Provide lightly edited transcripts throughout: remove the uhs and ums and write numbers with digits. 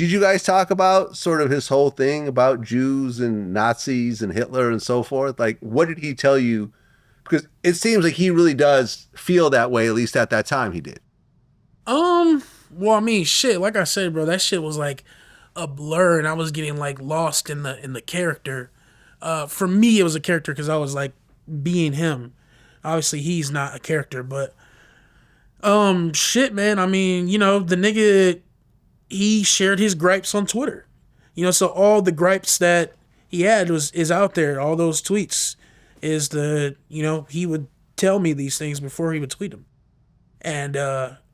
Did you guys talk about sort of his whole thing about Jews and Nazis and Hitler and so forth? Like, what did he tell you? Because it seems like he really does feel that way, at least at that time he did. Well, I mean, shit, like I said, bro, that shit was like a blur and I was getting like lost in the character. For me it was a character because I was like being him. Obviously he's not a character, but shit, man. I mean, the nigga, he shared his gripes on Twitter. So all the gripes that he had is out there. All those tweets he would tell me these things before he would tweet them. And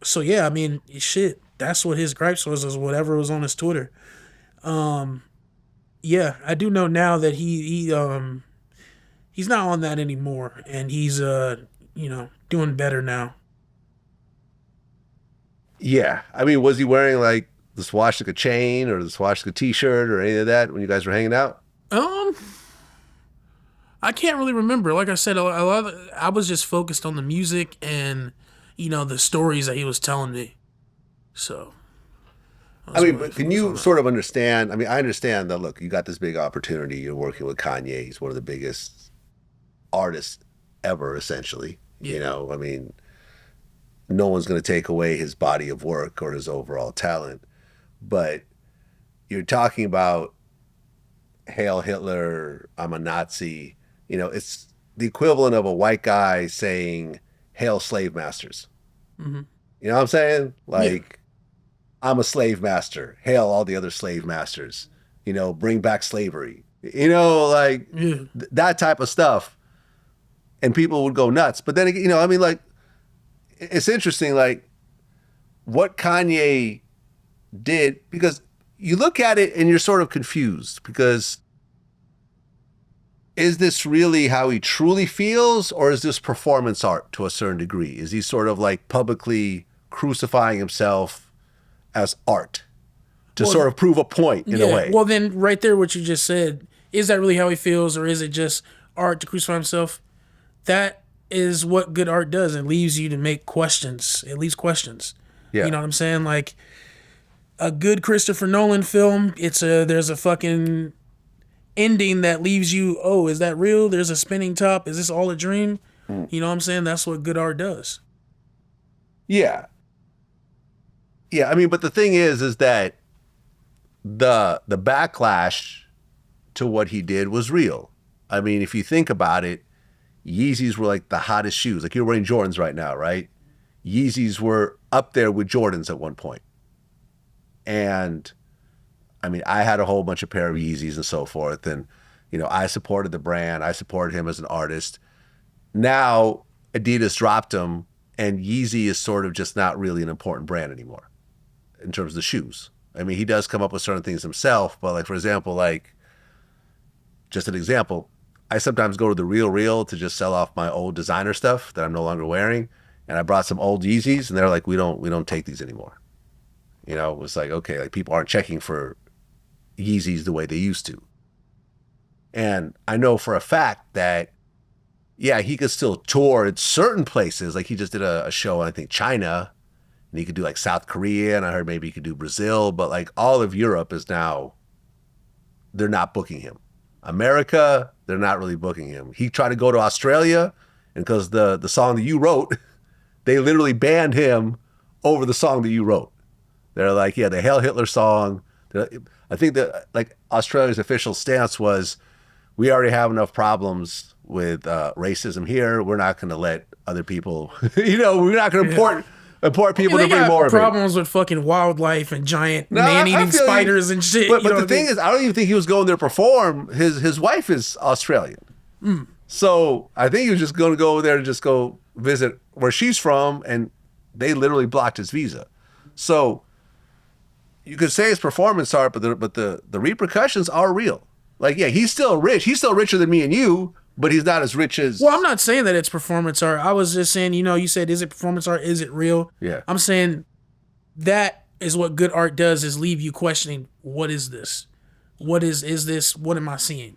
so yeah, I mean, shit, that's what his gripes was whatever was on his Twitter. Yeah, I do know now that he's not on that anymore, and he's doing better now. Yeah. I mean, was he wearing like the swastika chain or the swastika t-shirt or any of that when you guys were hanging out? I can't really remember. Like I said, I was just focused on the music and the stories that he was telling me. So I mean, but can you sort of understand? I mean, I understand that, look, you got this big opportunity. You're working with Kanye. He's one of the biggest artists ever, essentially. Yeah. I mean, no one's going to take away his body of work or his overall talent. But you're talking about Hail Hitler, I'm a Nazi. It's the equivalent of a white guy saying, Hail slave masters. Mm-hmm. You know what I'm saying? Like, Yeah. I'm a slave master. Hail all the other slave masters. Bring back slavery. That type of stuff. And people would go nuts. But then, I mean, like, it's interesting, like, what Kanye did, because you look at it and you're sort of confused, because is this really how he truly feels, or is this performance art to a certain degree? Is he sort of like publicly crucifying himself as art to sort of prove a point in a way? Well, then right there, what you just said, is that really how he feels, or is it just art to crucify himself? That is what good art does. It leaves you to make questions. It leaves questions. Yeah. You know what I'm saying? Like a good Christopher Nolan film, there's a fucking ending that leaves you, oh, is that real? There's a spinning top. Is this all a dream? You know what I'm saying? That's what good art does. Yeah. Yeah, I mean, but the thing is that the backlash to what he did was real. I mean, if you think about it, Yeezys were like the hottest shoes. Like, you're wearing Jordans right now, right? Yeezys were up there with Jordans at one point. And I mean, I had a whole bunch of pair of Yeezys and so forth. And, I supported the brand. I supported him as an artist. Now Adidas dropped him, and Yeezy is sort of just not really an important brand anymore in terms of the shoes. I mean, he does come up with certain things himself, but like, for example, like, just an example, I sometimes go to the Real to just sell off my old designer stuff that I'm no longer wearing. And I brought some old Yeezys, and they're like, we don't take these anymore. It was like, okay, like, people aren't checking for Yeezys the way they used to. And I know for a fact that, yeah, he could still tour at certain places. Like, he just did a show in, I think, China, and he could do like South Korea, and I heard maybe he could do Brazil, but like all of Europe is now, they're not booking him. America, they're not really booking him. He tried to go to Australia, and because the song that you wrote, they literally banned him over the song that you wrote. They're like, yeah, the Hail Hitler song. I think that like Australia's official stance was, we already have enough problems with racism here. We're not going to let other people, we're not going to import people to bring more of it. Problems with fucking wildlife and giant man-eating spiders and shit. But the thing is, I don't even think he was going there to perform. His wife is Australian. So I think he was just going to go over there to just go visit where she's from, and they literally blocked his visa. So you could say it's performance art, but the repercussions are real. Like, yeah, he's still rich. He's still richer than me and you, but he's not as rich as... Well, I'm not saying that it's performance art. I was just saying, you said, is it performance art? Is it real? Yeah. I'm saying that is what good art does, is leave you questioning, what is this? What is this? What am I seeing?